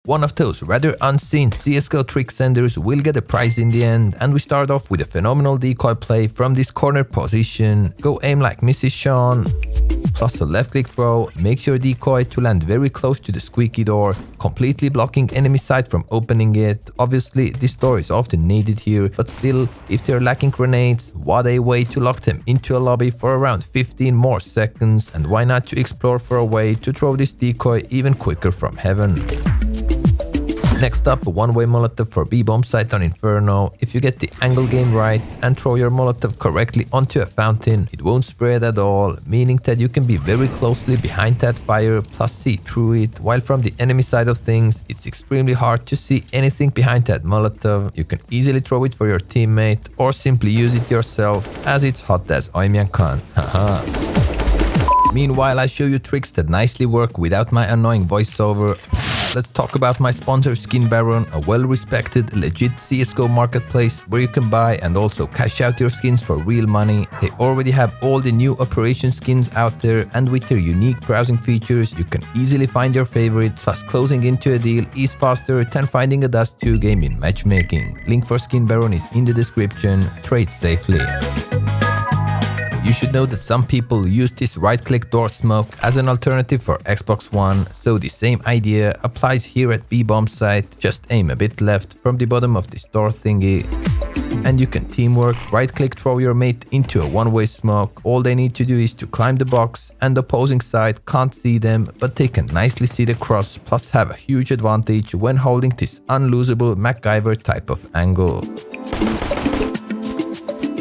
One of those rather unseen CSGO trick senders will get a prize in the end, and we start off with a phenomenal decoy play from this corner position. Go aim like Mrs. Sean, plus a left click throw, makes your decoy to land very close to the squeaky door, completely blocking enemy side from opening it. Obviously this door is often needed here, but still, if they're lacking grenades, what a way to lock them into a lobby for around 15 more seconds, and why not to explore for a way to throw this decoy even quicker from heaven. Next up, a one-way Molotov for B-bomb site on Inferno. If you get the angle game right and throw your Molotov correctly onto a fountain, it won't spread at all, meaning that you can be very closely behind that fire plus see through it, while from the enemy side of things, it's extremely hard to see anything behind that Molotov. You can easily throw it for your teammate or simply use it yourself, as it's hot as Oymyan Khan. Haha. Meanwhile, I show you tricks that nicely work without my annoying voiceover. Let's talk about my sponsor Skin Baron, a well-respected, legit CSGO marketplace where you can buy and also cash out your skins for real money. They already have all the new operation skins out there, and with their unique browsing features, you can easily find your favorites, plus closing into a deal is faster than finding a Dust 2 game in matchmaking. Link for Skin Baron is in the description. Trade safely. You should know that some people use this right-click door smoke as an alternative for Xbox One, so the same idea applies here at B-bomb site. Just aim a bit left from the bottom of this door thingy, and you can teamwork, right-click throw your mate into a one-way smoke. All they need to do is to climb the box, and the opposing side can't see them, but they can nicely see the cross, plus have a huge advantage when holding this unlosable MacGyver type of angle.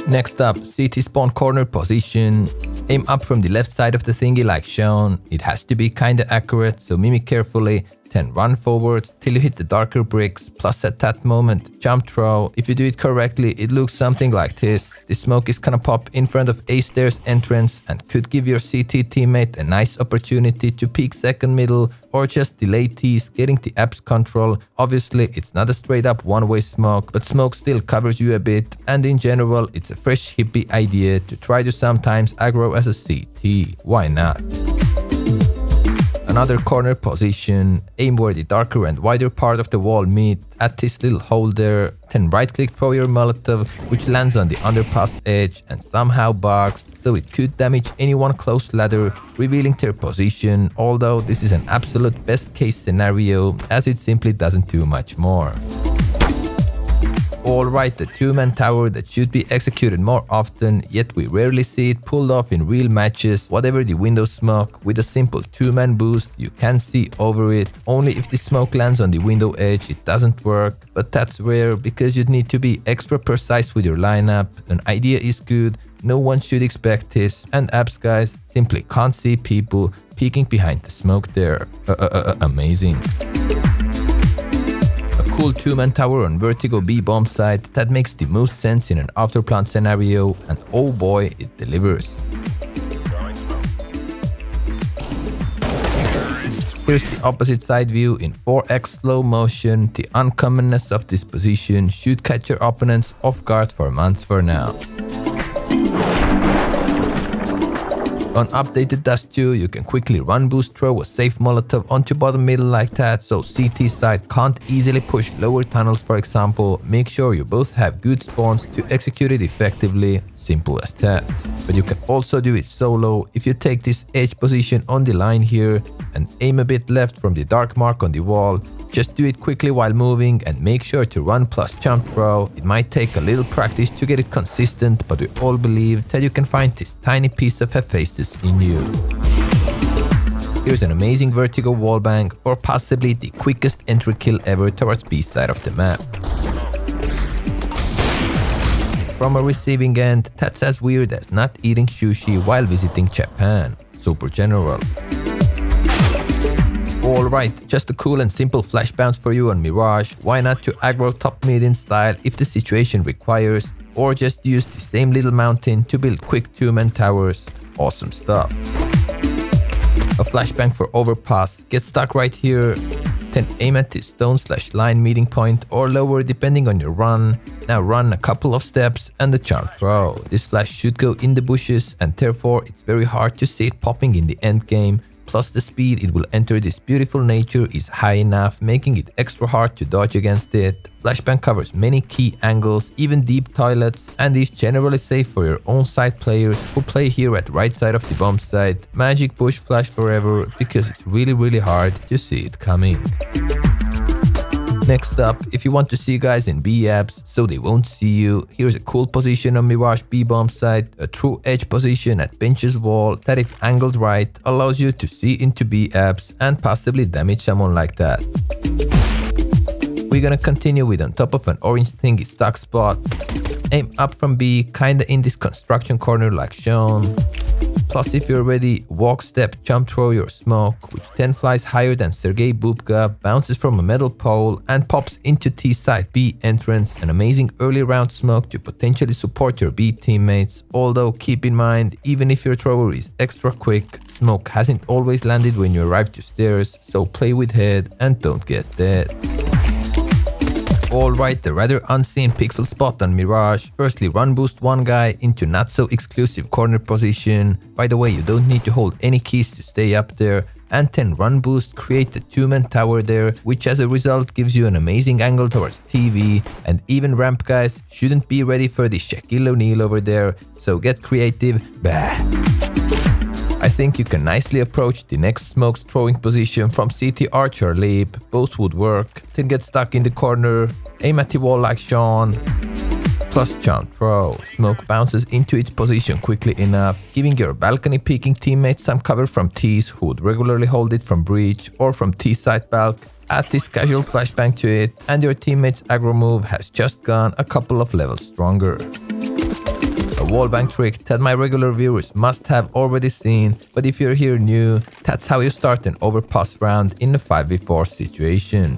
Next up, CT spawn corner position. Aim up from the left side of the thingy like shown. It has to be kinda accurate, so mimic carefully. Then run forwards till you hit the darker bricks, plus at that moment, jump throw. If you do it correctly, it looks something like this. The smoke is gonna pop in front of A stairs entrance and could give your CT teammate a nice opportunity to peek second middle, or just delay tease, getting the apps control. Obviously, it's not a straight up one-way smoke, but smoke still covers you a bit, and in general, it's a fresh hippie idea to try to sometimes aggro as a CT. Why not? Another corner position, aim where the darker and wider part of the wall meet, at this little hole there, then right click throw your Molotov, which lands on the underpass edge and somehow bugs, so it could damage anyone close ladder, revealing their position, although this is an absolute best case scenario, as it simply doesn't do much more. Alright, the two-man tower that should be executed more often, yet we rarely see it pulled off in real matches. Whatever the window smoke, with a simple two-man boost, you can see over it. Only if the smoke lands on the window edge, it doesn't work, but that's rare because you'd need to be extra precise with your lineup. An idea is good, no one should expect this, and apps guys simply can't see people peeking behind the smoke there. Amazing. Cool two-man tower on Vertigo B-bomb site that makes the most sense in an afterplant scenario, and oh boy, it delivers. Here's the opposite side view in 4x slow motion. The uncommonness of this position should catch your opponents off guard for months for now. On updated Dust 2, you can quickly run boost throw a safe Molotov onto bottom middle like that, so CT side can't easily push lower tunnels for example. Make sure you both have good spawns to execute it effectively. Simple as that. But you can also do it solo if you take this edge position on the line here and aim a bit left from the dark mark on the wall. Just do it quickly while moving and make sure to run plus jump throw. It might take a little practice to get it consistent, but we all believe that you can find this tiny piece of Hephaestus in you. Here's an amazing vertigo wallbang for possibly the quickest entry kill ever towards B side of the map. From a receiving end, that's as weird as not eating sushi while visiting Japan. Super general. Alright, just a cool and simple flash bounce for you on Mirage. Why not to aggro top mid in style if the situation requires, or just use the same little mountain to build quick two-man towers. Awesome stuff. A flashbang for overpass, get stuck right here, then aim at the stone/line meeting point or lower depending on your run. Now run a couple of steps and the charm throw. This flash should go in the bushes and therefore it's very hard to see it popping in the end game. plus the speed it will enter this beautiful nature is high enough, making it extra hard to dodge against it. Flashbang covers many key angles, even deep toilets, and is generally safe for your own side players who play here at right side of the bomb site. Magic push flash forever because it's really hard to see it coming. Next up, if you want to see guys in B apps so they won't see you, here's a cool position on Mirage B bomb site, a true edge position at bench's wall that if angled right allows you to see into B apps and possibly damage someone like that. We're gonna continue with on top of an orange thingy stock spot. Aim up from B, kinda in this construction corner like shown. Plus if you're ready, walk, step, jump, throw your smoke, which 10 flies higher than Sergei Bubka, bounces from a metal pole and pops into T side B entrance, an amazing early round smoke to potentially support your B teammates. Although keep in mind, even if your thrower is extra quick, smoke hasn't always landed when you arrive to stairs, so play with head and don't get dead. Alright, the rather unseen pixel spot on Mirage. Firstly, run boost one guy into not so exclusive corner position. By the way, you don't need to hold any keys to stay up there. And then run boost, create a 2-man tower there, which as a result gives you an amazing angle towards TV. And even ramp guys shouldn't be ready for the Shaquille O'Neal over there, so get creative. Bah. I think you can nicely approach the next smoke's throwing position from CT Arch or Leap, both would work, then get stuck in the corner, aim at the wall like Sean, plus jump throw. Smoke bounces into its position quickly enough, giving your balcony peeking teammates some cover from T's who would regularly hold it from breach or from T side balk. Add this casual flashbang to it and your teammate's aggro move has just gone a couple of levels stronger. A wallbang trick that my regular viewers must have already seen, but if you're here new, that's how you start an overpass round in a 5v4 situation.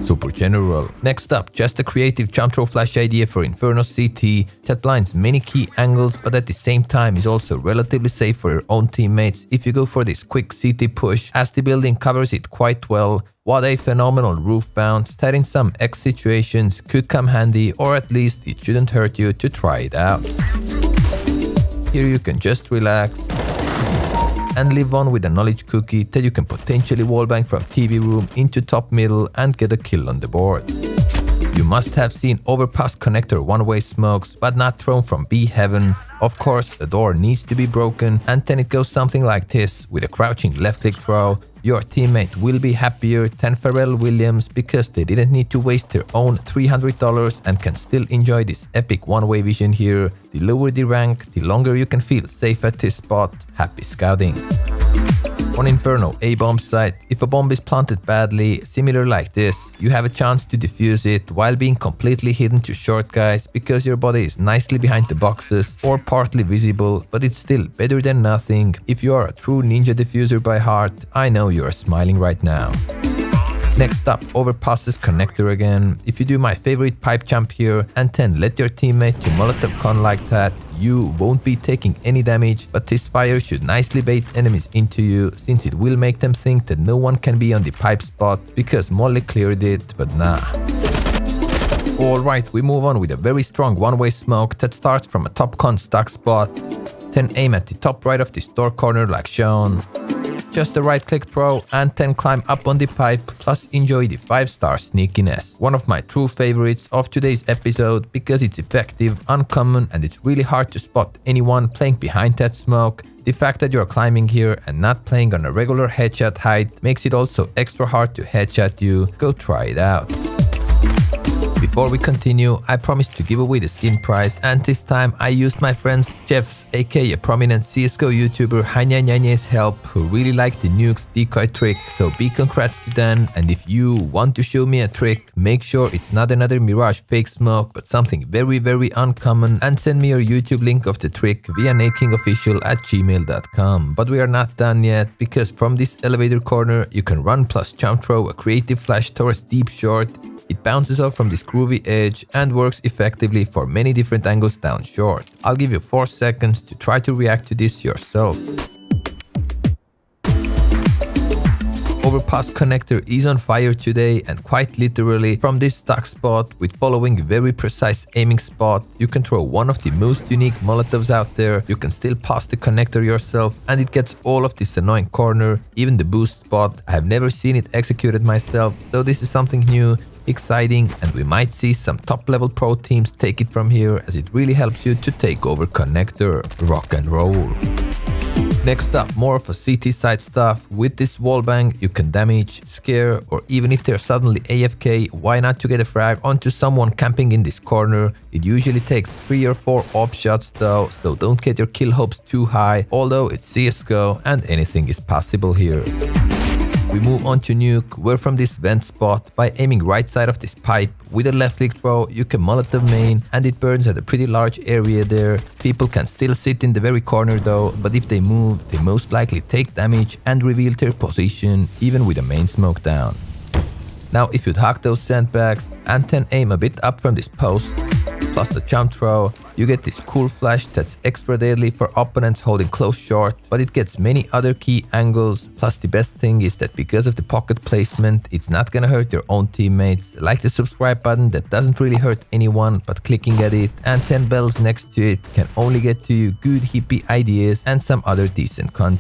Super general. Next up, just a creative jump throw flash idea for Inferno CT that blinds many key angles but at the same time is also relatively safe for your own teammates if you go for this quick CT push as the building covers it quite well. What a phenomenal roof bounce that in some X situations could come handy, or at least it shouldn't hurt you to try it out. Here you can just relax and live on with a knowledge cookie that you can potentially wallbang from TV room into top middle and get a kill on the board. You must have seen overpass connector one-way smokes, but not thrown from B heaven. Of course, the door needs to be broken and then it goes something like this with a crouching left click throw. Your teammate will be happier than Pharrell Williams because they didn't need to waste their own $300 and can still enjoy this epic one-way vision here. The lower the rank, the longer you can feel safe at this spot. Happy scouting. On Inferno A bomb site, if a bomb is planted badly, similar like this, you have a chance to defuse it while being completely hidden to short guys because your body is nicely behind the boxes or partly visible, but it's still better than nothing. If you are a true ninja diffuser by heart, I know you are smiling right now. Next up, overpasses connector again. If you do my favorite pipe jump here and then let your teammate to Molotov con like that, you won't be taking any damage, but this fire should nicely bait enemies into you since it will make them think that no one can be on the pipe spot because Molly cleared it, but nah. Alright, we move on with a very strong one-way smoke that starts from a top con stock spot, then aim at the top right of the store corner like shown. Just a right click throw and then climb up on the pipe, plus enjoy the 5-star sneakiness. One of my true favorites of today's episode because it's effective, uncommon, and it's really hard to spot anyone playing behind that smoke. The fact that you're climbing here and not playing on a regular headshot height makes it also extra hard to headshot you. Go try it out. Before we continue, I promised to give away the skin prize, and this time I used my friend Jeff's aka prominent CSGO YouTuber Hanyanyanye's help, who really liked the nukes decoy trick, so big congrats to them. And if you want to show me a trick, make sure it's not another Mirage fake smoke but something very uncommon, and send me your YouTube link of the trick via natekingofficial@gmail.com. But we are not done yet, because from this elevator corner you can run plus jump throw a creative flash towards deep short. It bounces off from this groovy edge and works effectively for many different angles down short. I'll give you 4 seconds to try to react to this yourself. overpass connector is on fire today, and quite literally from this stuck spot with following very precise aiming spot, you can throw one of the most unique molotovs out there. You can still pass the connector yourself and it gets all of this annoying corner, even the boost spot. I have never seen it executed myself, so this is something new, exciting, and we might see some top level pro teams take it from here, as it really helps you to take over connector. Rock and roll. Next up, more of a CT side stuff. With this wallbang, you can damage, scare, or even if they're suddenly AFK, why not to get a frag onto someone camping in this corner. It usually takes 3 or 4 off shots though, so don't get your kill hopes too high, although it's CSGO and anything is possible here. We move on to nuke, where from this vent spot, by aiming right side of this pipe with a left click throw, you can molotov main and it burns at a pretty large area there. People can still sit in the very corner though, but if they move, they most likely take damage and reveal their position, even with a main smoke down. Now if you'd hack those sandbags and then aim a bit up from this post, plus the jump throw, you get this cool flash that's extra deadly for opponents holding close short, but it gets many other key angles. Plus the best thing is that because of the pocket placement, it's not gonna hurt your own teammates. Like the subscribe button that doesn't really hurt anyone, but clicking at it and 10 bells next to it can only get to you good hippie ideas and some other decent content.